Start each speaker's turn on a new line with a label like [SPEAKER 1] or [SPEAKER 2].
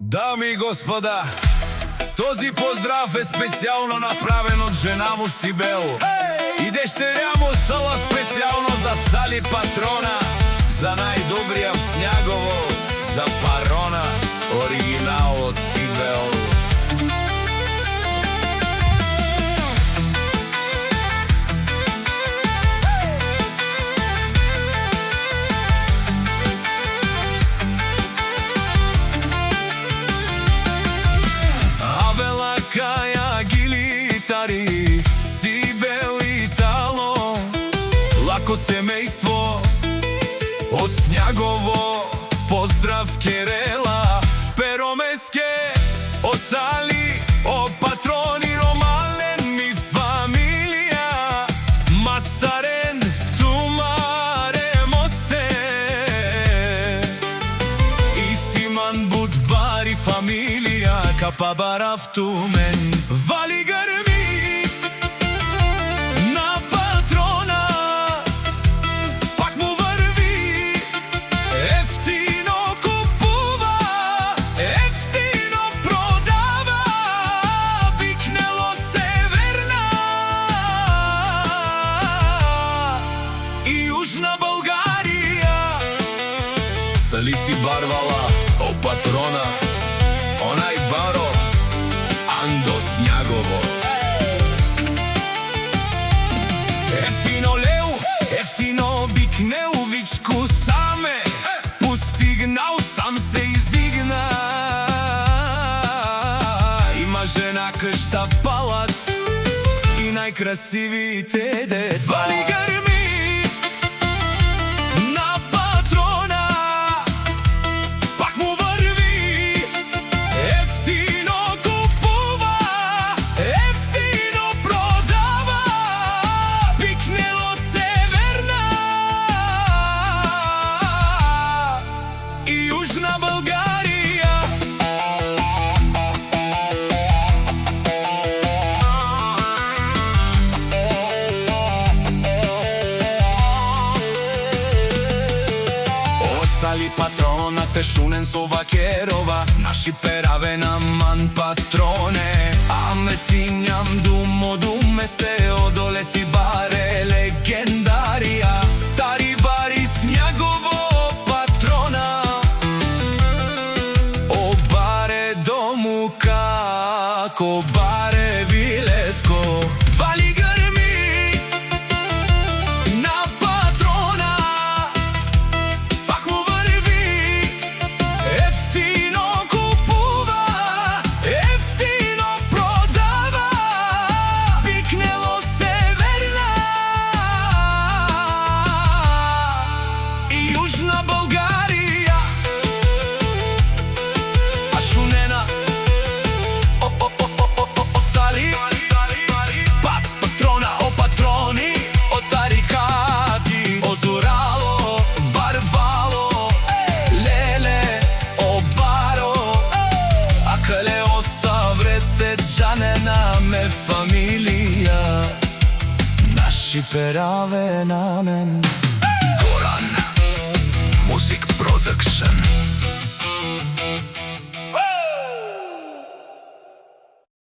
[SPEAKER 1] Дами и господа, този поздрав е специално направен от жена му Сибел и дъщеря му Сала, специално за Сали Патрона, за най-добрия в Снягово, за Парона, оригинал от Сибел. Сибел и Тало, лако семейство от Снягово, поздрав Керела, Перомеске, о Сали, о Патрони, Ромален ми фамилия, Мастарен, Тумаре Мосте, и Симан Будбари фамилия, Капабарав Тумен, Вали Гърми Сали си барвала, о Патрона, онай баро, Андо Снягово. Ефтино леу, ефтино бикнеовичку саме, постигнал, сам се издигна. Има жена, къща, палат и най-красивите деца. Вали гърми на България. О Сали Патрона, те шунен со Вакерова, наши пераве на ман патроне, аме синјам думо думе сте, одоле си баре легендарија, тари бари Снягово. Како баре Вилеско, вали гърми на Патрона, пак му върви, ефтино купува, ефтино продава, пикнело Северна и Южна България, а шунена Патрона, о Патрони, о Тарикати, о Зорало, Барвало, Леле, о Баро, а кале о Саврете джанена ме фамилия, наши пераве на мен. Горан Музик Продъкшн.